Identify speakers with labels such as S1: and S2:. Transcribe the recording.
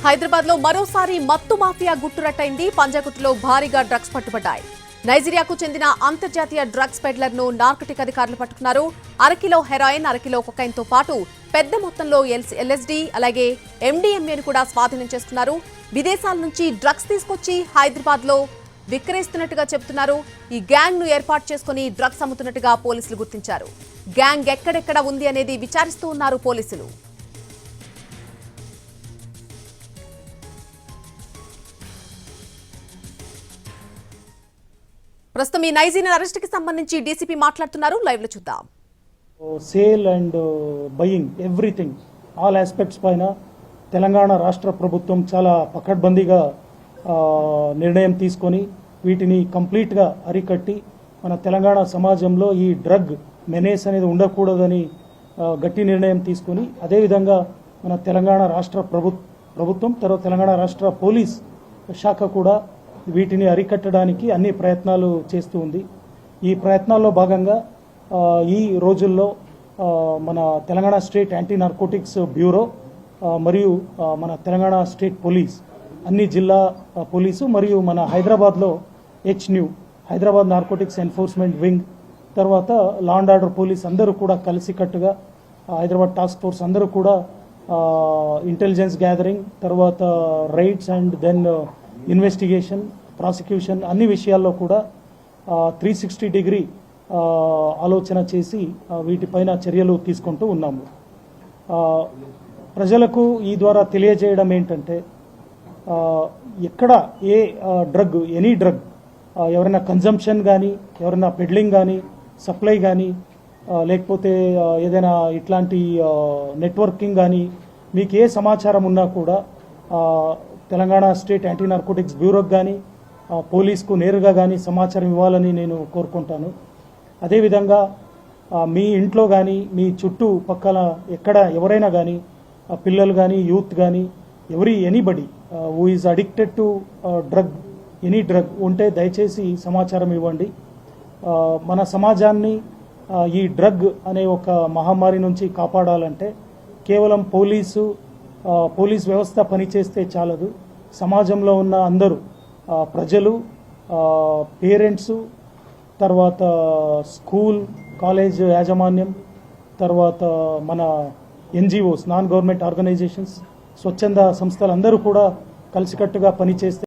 S1: హైదరాబాద్ లో మరోసారి మత్తు మాఫియా గుట్టురట్టయింది. పంజాగుట్టులో భారీగా డ్రగ్స్ పట్టుబడ్డాయి. నైజీరియాకు చెందిన అంతర్జాతీయ డ్రగ్స్ పెడ్లర్ ను నార్కటిక్ అధికారులు పట్టుకున్నారు. అరకిలో హెరాయిన్, అరకిలో కొకైన్ తో పాటు పెద్ద మొత్తంలో ఎల్ఎస్డీ అలాగే ఎండీఎంఏను కూడా స్వాధీనం చేసుకున్నారు. విదేశాల నుంచి డ్రగ్స్ తీసుకొచ్చి హైదరాబాద్ లో విక్రయిస్తున్నట్టుగా చెబుతున్నారు. ఈ గ్యాంగ్ ను ఏర్పాటు చేసుకుని డ్రగ్స్ అమ్ముతున్నట్టుగా పోలీసులు గుర్తించారు. గ్యాంగ్ ఎక్కడెక్కడ ఉంది అనేది విచారిస్తూ ఉన్నారు పోలీసులు. ప్రస్తుతం ఈ నైజీరియన్ అరెస్ట్ కి సంబంధించి డీసీపీ మాట్లాడుతున్నారు. లైవ్ లో చూద్దాం.
S2: Sale and buying everything all aspects పైన తెలంగాణ రాష్ట్ర ప్రభుత్వం చాలా పకడ్బందీగా నిర్ణయం తీసుకొని వీటిని కంప్లీట్గా అరికట్టి మన తెలంగాణ సమాజంలో ఈ డ్రగ్ మెనేస్ అనేది ఉండకూడదని గట్టి నిర్ణయం తీసుకొని అదేవిధంగా మన తెలంగాణ రాష్ట్ర ప్రభుత్వం తర్వాత తెలంగాణ రాష్ట్ర పోలీస్ శాఖ కూడా వీటిని అరికట్టడానికి అన్ని ప్రయత్నాలు చేస్తూ ఉంది. ఈ ప్రయత్నాల్లో భాగంగా ఈ రోజుల్లో మన Telangana state anti narcotics bureau మరియు మన తెలంగాణ స్టేట్ పోలీస్ అన్ని జిల్లా పోలీసు మరియు మన హైదరాబాద్లో హెచ్న్యూ హైదరాబాద్ నార్కోటిక్స్ ఎన్ఫోర్స్మెంట్ వింగ్ తర్వాత లా అండ్ ఆర్డర్ పోలీస్ అందరూ కూడా కలిసికట్టుగా హైదరాబాద్ టాస్క్ ఫోర్స్ అందరూ కూడా ఇంటెలిజెన్స్ గ్యాదరింగ్ తర్వాత raids and then investigation prosecution అన్ని విషయాల్లో కూడా 360 డిగ్రీ ఆలోచన చేసి వీటిపైన చర్యలు తీసుకుంటూ ఉన్నాము. ప్రజలకు ఈ ద్వారా తెలియజేయడం ఏంటంటే ఎక్కడ ఏ డ్రగ్ ఎనీ డ్రగ్ ఎవరైనా కన్జంప్షన్ కానీ ఎవరైనా పెడ్లింగ్ కానీ సప్లై కానీ లేకపోతే ఏదైనా ఇట్లాంటి నెట్వర్కింగ్ కానీ మీకు ఏ సమాచారం ఉన్నా కూడా తెలంగాణ స్టేట్ యాంటీ నార్కోటిక్స్ బ్యూరోకి కానీ పోలీస్కు నేరుగా కానీ సమాచారం ఇవ్వాలని నేను కోరుకుంటాను. అదేవిధంగా మీ ఇంట్లో కానీ మీ చుట్టూ పక్కల ఎక్కడ ఎవరైనా కానీ పిల్లలు కానీ యూత్ కానీ anybody who is addicted to drug any drug ఉంటే దయచేసి సమాచారం ఇవ్వండి. మన సమాజాన్ని ఈ డ్రగ్ అనే ఒక మహమ్మారి నుంచి కాపాడాలంటే కేవలం పోలీస్ వ్యవస్థ పనిచేస్తే చాలదు. సమాజంలో ఉన్న అందరూ ప్రజలు, పేరెంట్స్, తర్వాత స్కూల్ కాలేజ్ యాజమాన్యం, తర్వాత మన ఎన్జిఓస్ నాన్ గవర్నమెంట్ ఆర్గనైజేషన్స్ స్వచ్ఛంద సంస్థలు అందరూ కూడా కలిసికట్టుగా పనిచేస్తే